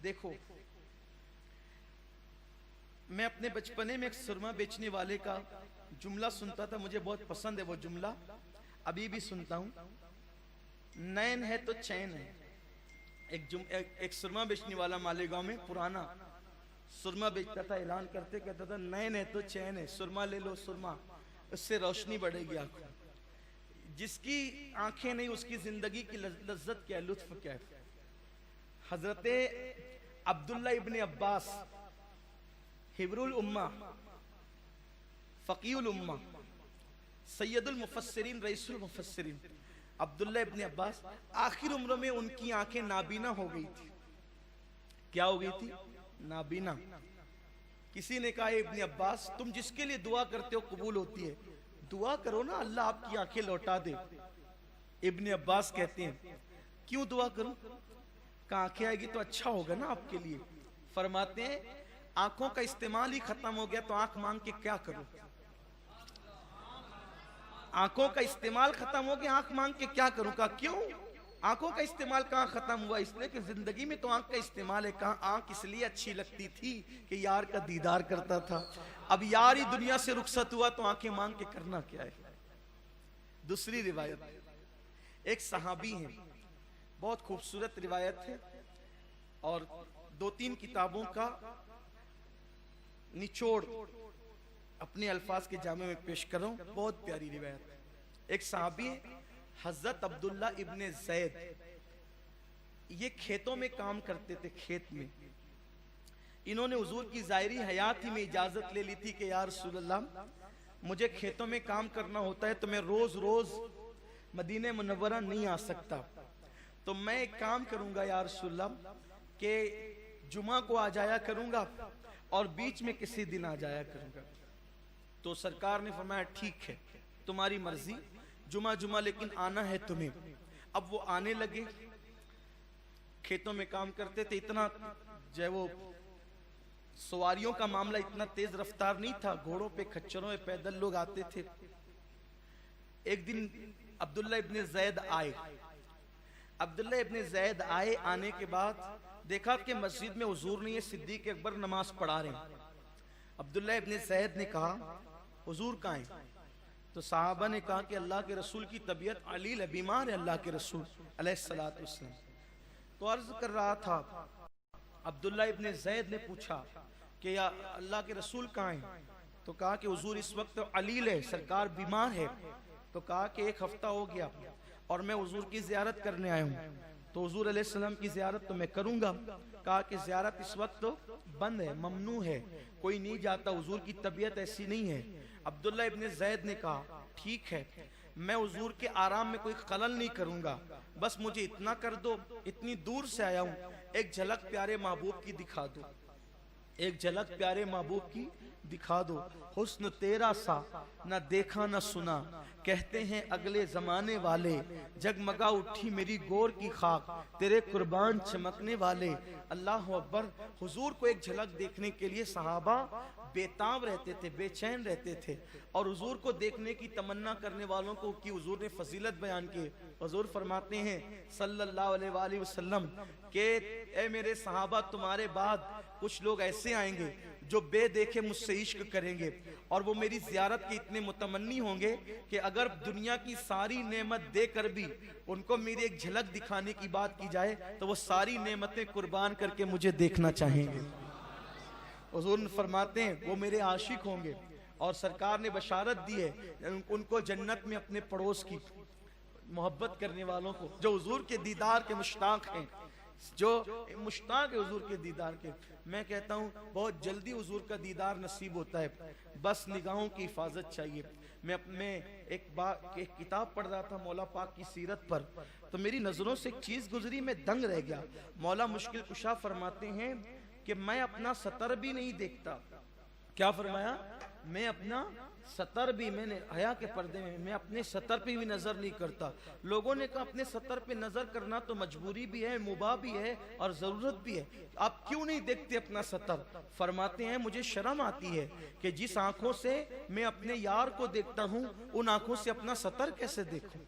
देखो, मैं अपने बचपने में एक सुरमा बेचने वाले का जुमला सुनता था, मुझे बहुत पसंद है वो जुमला, अभी भी सुनता हूं। नैन है तो चैन है। एक सुरमा बेचने वाला मालेगांव में पुराना सुरमा बेचता था, ऐलान करते कहता था नैन है तो चैन है, सुरमा ले लो सुरमा, उससे रोशनी बढ़ेगी आंखों। जिसकी आंखें नहीं उसकी जिंदगी की लज्जत क्या है, लुत्फ क्या है। हजरते अब्दुल्ला इब्ने अब्बास हिब्रुल उम्मा, फकीहुल उम्मा, सैयदुल मुफस्सिरीन, रईसुल मुफस्सिरीन अब्दुल्ला इब्ने अब्बास, आखिर उम्र में उनकी आंखें नाबीना हो गई थी। क्या हो गई थी? नाबीना। किसी ने कहा इब्ने अब्बास तुम जिसके लिए दुआ करते हो कबूल होती है, दुआ करो ना अल्लाह आपकी आंखें लौटा दे। इब्ने अब्बास कहते हैं क्यों दुआ करूं, का आंखें आएगी तो अच्छा होगा ना आपके लिए। फरमाते हैं आंखों का इस्तेमाल ही खत्म हो गया तो आंख मांग के क्या करूं। आंखों का इस्तेमाल खत्म हो गया, आंख मांग के क्या करूं। का क्यों? आंखों का इस्तेमाल कहां खत्म हुआ? इसलिए कि जिंदगी में तो आंख का इस्तेमाल है। कहां आंख इसलिए अच्छी लगती थी कि यार का दीदार करता था, अब यार ही दुनिया से रुखसत हुआ तो आंखें मांग के करना क्या है। दूसरी रिवायत, एक सहाबी हैं, बहुत खूबसूरत रिवायत है और 2-3 किताबों का निचोड़ अपने अल्फाज के जामे में पेश कर रहा हूं, बहुत प्यारी रिवायत। एक सहाबी हजरत अब्दुल्ला इब्ने ज़ैद, ये खेतों में काम करते थे, खेत में। इन्होंने हुजूर की ज़ाहिरी हयात ही में इजाजत ले ली थी कि या रसूल अल्लाह मुझे खेतों में काम करना होता है तो मैं रोज रोज मदीने मुनव्वरा नहीं आ सकता, तो मैं एक काम करूंगा या रसूल अल्लाह के जुमा को आ जाया करूंगा और बीच में किसी दिन आ जाया करूंगा। तो सरकार ने फरमाया ठीक है तुम्हारी मर्जी, जुमा जुमा लेकिन आना है तुम्हें। अब वो आने लगे, खेतों में काम करते थे। इतना जो है वो सवारियों का मामला इतना तेज रफ्तार नहीं था, घोड़ों पे खच्चरों पे पैदल लोग आते थे। एक दिन अब्दुल्ला इब्ने ज़ैद आए। अब्दुल्ला इब्ने ज़ैद आए, आने के बाद देखा कि मस्जिद में हुजूर नहीं है, सिद्दीक अकबर नमाज पढ़ा रहे हैं। अब्दुल्ला इब्ने ज़ैद ने कहा हुजूर कहाँ हैं? तो साहबा ने कहा कि अल्लाह के रसूल की तबीयत अलील है, बीमार है अल्लाह के रसूल अलैहिस्सलातु वस्सलाम। तो अर्ज कर रहा था, अब्दुल्ला इब्ने ज़ैद ने पूछा कि या अल्लाह के रसूल कहाँ हैं? तो कहा कि हुजूर इस वक्त अलील है, सरकार बीमार है। तो कहा कि 1 हफ्ता हो गया और मैं हुजूर की ज़ियारत करने आया हूँ, तो हुजूर अलैहिस्सलाम की ज़ियारत तो मैं करूँगा। कहा कि ज़ियारत इस वक्त तो बंद है, ममनू है, कोई नहीं जाता, हुजूर की तबीयत ऐसी नहीं है। अब्दुल्ला इब्ने ज़ैद ने कहा ठीक है, मैं हुजूर के आराम में कोई खलल नहीं करूंगा, बस मुझे इतना कर दो, इतनी दूर से आया हूं, एक झलक प्यारे महबूब की दिखा दो, एक झलक प्यारे महबूब की दिखा दो। हुस्न तेरा सा न देखा न सुना, कहते हैं अगले जमाने वाले, जगमगा उठी मेरी गोर की खाक, तेरे कुर्बान चमकने वाले। अल्लाह अकबर। हुजूर को एक झलक देखने के लिए सहाबा बेताब रहते थे, बेचैन रहते थे, और हुजूर को देखने की तमन्ना करने वालों को की हुजूर ने फजीलत बयान की। हुजूर फरमाते हैं सल्लल्लाहु अलैहि वसल्लम के ए मेरे सहाबा, तुम्हारे बाद कुछ लोग ऐसे आएंगे जो बेदेखे मुझसे इश्क करेंगे और वो मेरी ज़ियारत के इतने मुतमन्नी होंगे कि अगर दुनिया की सारी नेमत देकर भी उनको मेरी एक झलक दिखाने की बात की जाए तो वो सारी नेमतें कुर्बान करके मुझे देखना चाहेंगे। हुजूर फरमाते हैं वो मेरे आशिक होंगे और सरकार ने बशारत दी है उनको जन्नत में अपने पड़ोस की मोहब्बत करने वालों को, जो हुजूर के दीदार के मुश्ताक हैं, जो मुश्ताक है हुजूर के दीदार के। मैं कहता हूँ बहुत जल्दी हुजूर का दीदार नसीब होता है, बस निगाहों की हिफाजत चाहिए। मैं एक किताब पढ़ रहा था मौला पाक की सीरत पर, तो मेरी नजरों से एक चीज गुजरी, मैं दंग रह गया। मौला मुश्किल कुशा फरमाते हैं कि मैं अपना सतर भी नहीं देखता। क्या फरमाया? मैं अपना सतर भी, मैंने हया के पर्दे में मैं अपने सतर पे भी नजर नहीं करता। लोगों ने कहा अपने सतर पे नजर करना तो मजबूरी भी है, मुबाह भी है और जरूरत भी है, आप क्यों नहीं देखते अपना सतर? फरमाते हैं मुझे शर्म आती है कि जिस आंखों से मैं अपने यार को देखता हूं उन आंखों से अपना सतर कैसे देखूं।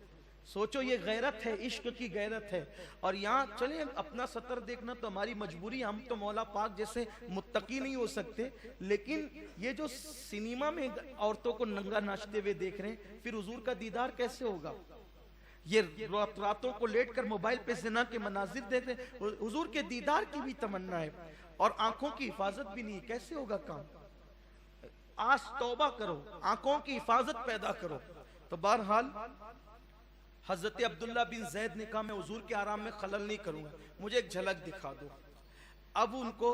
सोचो ये गैरत है, इश्क की गैरत है। और यहाँ चले अपना सतर देखना तो हमारी मजबूरी, हम तो मौला पाक जैसे मुत्तकी नहीं हो सकते, लेकिन ये जो सिनेमा में औरतों को नंगा नाचते हुए देख रहे हैं, फिर हुजूर का दीदार कैसे होगा? ये रातों को लेटकर मोबाइल पे ज़िना के मनाजिर देख रहे हैं, हुजूर के दीदार की भी तमन्ना है और आंखों की हिफाजत भी नहीं, कैसे होगा काम? आज तौबा करो, आंखों की हिफाजत पैदा करो। तो बहरहाल हजरत अब्दुल्ला बिन जैद ने कहा मैं हुजूर के आराम में खलल नहीं करूंगा, मुझे एक झलक दिखा दो। अब उनको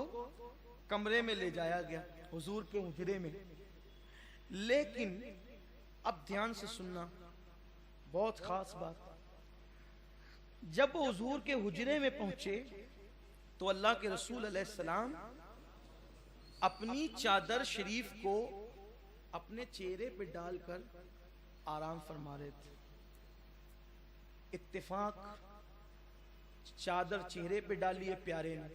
कमरे में ले जाया गया, हुजूर के हुजरे में। लेकिन अब ध्यान से सुनना, बहुत खास बात, जब वो हुजूर के हुजरे में पहुंचे तो अल्लाह के रसूल अलैहिस्सलाम अपनी चादर शरीफ को अपने चेहरे पे डालकर आराम फरमा रहे थे। इत्तेफाक चादर चेहरे पे डाली है प्यारे ने,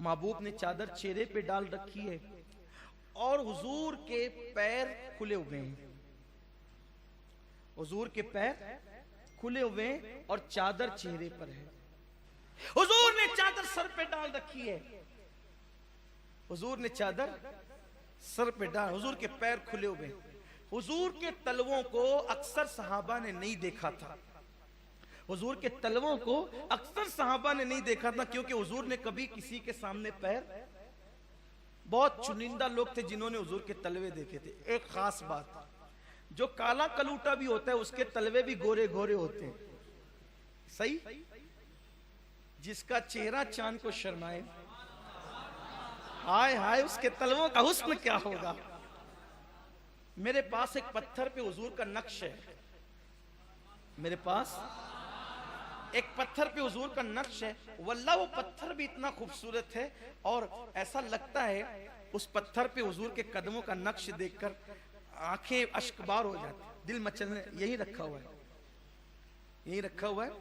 महबूब ने चादर चेहरे पे डाल रखी है और हुजूर के पैर खुले हुए हैं, हुजूर के पैर खुले हुए हैं और चादर चेहरे पर है। हुजूर ने चादर सर पे डाल रखी है, हुजूर ने चादर सर पे डाल, हुजूर के पैर खुले हुए हैं। हुजूर के तलवों को अक्सर सहाबा ने नहीं देखा था, हुजूर के तलवों को अक्सर सहाबा ने नहीं देखा था, क्योंकि हुजूर ने कभी किसी के सामने पैर, बहुत चुनिंदा लोग थे जिन्होंने हुजूर के तलवे देखे थे। एक खास बात, जो काला कलूटा भी होता है उसके तलवे भी गोरे गोरे होते हैं, सही? जिसका चेहरा चांद को शर्माए, हाय हाय उसके तलवों का हुस्न क्या होगा। मेरे पास एक पत्थर पे हुजूर का नक्श है, मेरे पास एक पत्थर पे हुजूर का नक्श है, वल्लाह वो पत्थर भी इतना खूबसूरत है और ऐसा लगता है उस पत्थर पे हुजूर के कदमों का नक्श देखकर आंखें अश्कबार हो जाती, दिल मचलने। यही रखा हुआ है, यही रखा हुआ है,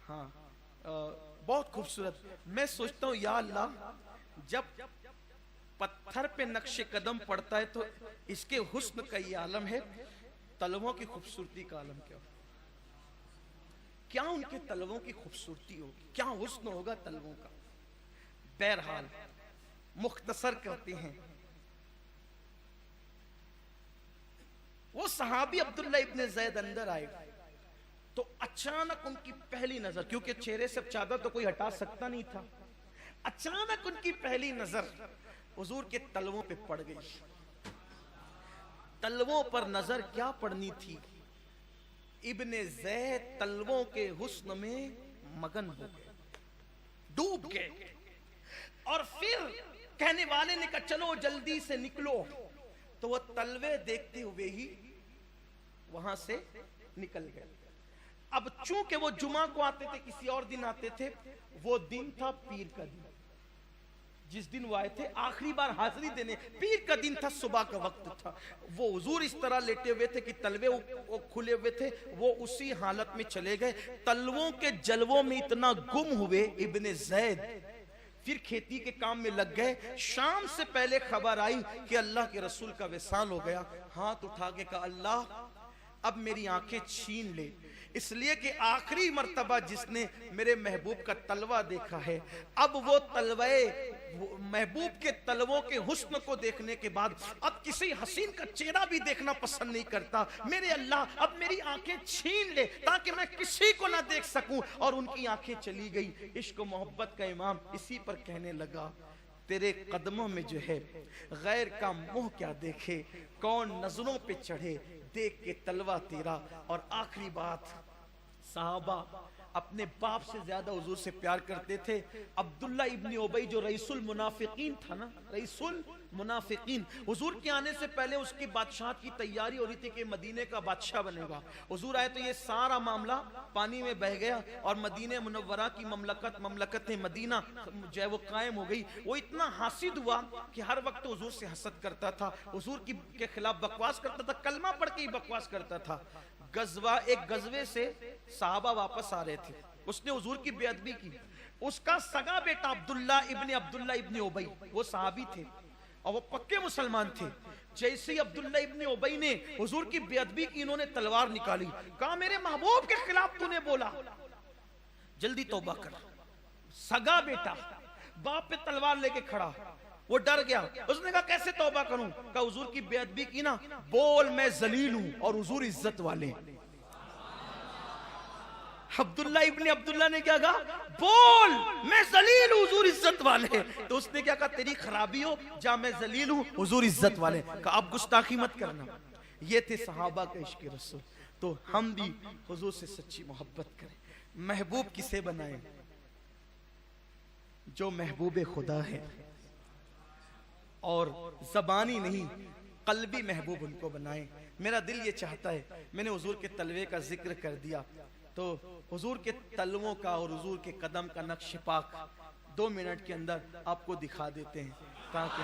हाँ बहुत खूबसूरत। मैं सोचता हूँ या अल्लाह, जब पत्थर पे नक्शे कदम पड़ता है तो इसके हुस्न का ये आलम है, तलवों की खूबसूरती का आलम क्या? क्या उनके तलवों की खूबसूरती होगी, क्या हुस्न होगा तलवों का। बहरहाल मुख्तसर करते हैं, वो सहाबी अब्दुल्ला इब्ने ज़ैद अंदर आए तो अचानक उनकी पहली नजर, क्योंकि चेहरे से चादर तो कोई हटा सकता नहीं था, अचानक उनकी पहली नजर हुजूर के तलवों पे पड़ गई। तलवों पर नजर क्या पड़नी थी, इब्ने ज़ैद तलवों के हुस्न में मगन हो गए, डूब गए। और फिर कहने वाले ने कहा चलो जल्दी से निकलो, तो वो तलवे देखते हुए ही वहां से निकल गए। अब चूंकि वो जुमा को आते थे, किसी और दिन आते थे, वो दिन था पीर का दिन, जिस दिन वो आए थे आखिरी बार हाजिरी देने, पीर का दिन था, सुबह का वक्त था। वो हुजूर इस तरह लेटे हुए थे कि तलवे वो खुले हुए थे, वो उसी हालत में चले गए। तलवों के जलवों में इतना गुम हुए इब्ने ज़ैद, फिर खेती के काम में लग गए। शाम से पहले खबर आई कि अल्लाह के रसूल का विसाल हो गया। हाथ उठा के कहा अल्लाह अब मेरी आंखें छीन ले, इसलिए कि आखिरी मर्तबा जिसने मेरे महबूब का तलवा देखा है, अब वो तलवे महबूब के तलवों के हुस्न को देखने के बाद अब किसी हसीन का चेहरा भी देखना पसंद नहीं करता। मेरे अल्लाह अब मेरी आंखें छीन ले ताकि मैं किसी को ना देख सकूं। और उनकी आंखें चली गई। इश्क मोहब्बत का इमाम इसी पर कहने लगा, तेरे कदमों में जो है गैर का मुंह क्या देखे, कौन नजरों पे चढ़े देख के तलवा तेरा। और आखिरी बात, सहाबा अपने बाप से ज्यादा हुजूर से प्यार करते थे। अब्दुल्ला इब्ने उबई जो रईसुल मुनाफिकीन था ना, रईसुल मुनाफिकीन, हुजूर के आने से पहले उसकी बादशाहत की तैयारी हो रही थी कि मदीने का बादशाह बनेगा। हुजूर आए तो ये सारा मामला पानी में बह गया और मदीने मुनव्वरा की ममलकत मदीना जो है वो कायम हो गई। वो इतना हासिद हुआ कि हर वक्त हुजूर से हसद करता था, हुजूर के खिलाफ बकवास करता था, कलमा पढ़ के ही बकवास करता था। एक गजवे से साहबा वापस आ रहे थे, उसने हुजूर की बेअदबी की। उसका सगा बेटा अब्दुल्ला इब्ने उबई, वो सहाबी थे और वो पक्के मुसलमान थे। जैसे ही अब्दुल्ला इब्ने उबई ने हुजूर की बेअदबी की, इन्होंने तलवार निकाली, कहा मेरे महबूब के खिलाफ तूने बोला, जल्दी तौबा कर। सगा बेटा बाप पे तलवार लेके खड़ा, वो डर गया। उसने कहा कैसे तौबा करूं? कहा हुजूर की बेअदबी की ना, बोल मैं जलील हूं और हुजूर इज्जत वाले। अब्दुल्ला इब्ने अब्दुल्ला ने क्या कहा? बोल मैं जलील हूं, हुजूर इज्जत वाले। तो उसने क्या कहा? तेरी खराबी हो, जा मैं जलील हूं, हुजूर इज्जत वाले। कहा अब गुस्ताखी मत करना। ये थे सहाबा का इश्क रसूल। तो हम भी हुजूर से सच्ची मोहब्बत करें। महबूब किसे बनाए? जो महबूब खुदा है, और जबानी नहीं कल्बी महबूब उनको बनाए। मेरा दिल ये चाहता है, मैंने हुजूर के तलवे का जिक्र कर दिया, तो हुजूर के तलवों का और हुजूर के कदम का नक्श पाक 2 मिनट के अंदर आपको दिखा देते हैं। ताकि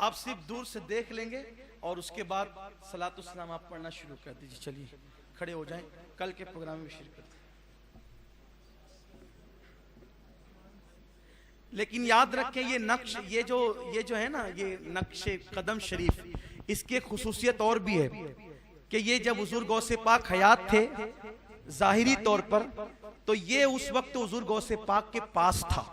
आप सिर्फ दूर से देख लेंगे और उसके बाद सलातो सलाम आप पढ़ना शुरू कर दीजिए। चलिए खड़े हो जाएं, कल के प्रोग्राम में शिरकत। लेकिन याद रखें ये नक्श, ये जो है ना, ये नक्शे कदम शरीफ, इसकी एक खुसूसियत और भी है कि ये जब हुजूर गौसे पाक हयात थे जाहिरी तौर पर, तो ये उस वक्त हुजूर गौसे पाक के पास था।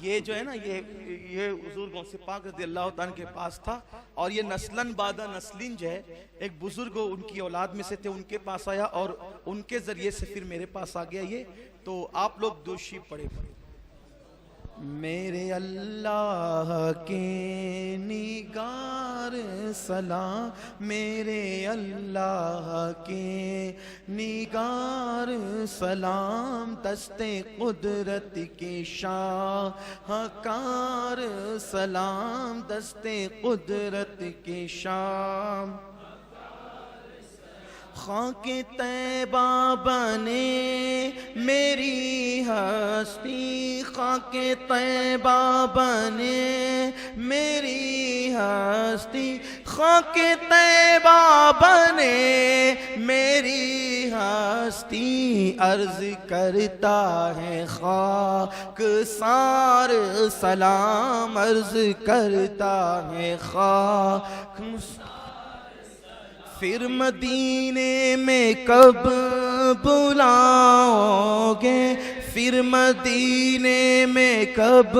ये जो है ना, ये हुजूर गौसे पाक रज़ियल्लाहु ताला के पास था, और ये नस्लन बादा नस्लिन जो है, एक बुजुर्ग उनकी औलाद में से थे, उनके पास आया और उनके जरिए से फिर मेरे पास आ गया ये। तो आप लोग दोषी पड़े। मेरे अल्लाह के निगार सलाम, मेरे अल्लाह के निगार सलाम, दस्ते कुदरत के शाहकार सलाम, दस्ते कुदरत के शाम। खाके तैबा बने मेरी हस्ती, खाके तैबा बने मेरी हस्ती, खाके तैबा बने मेरी हस्ती, अर्ज करता है खाक सार सलाम, अर्ज करता है खाक। फिर मदीने में कब बुलाओगे, फिर मदीने में कब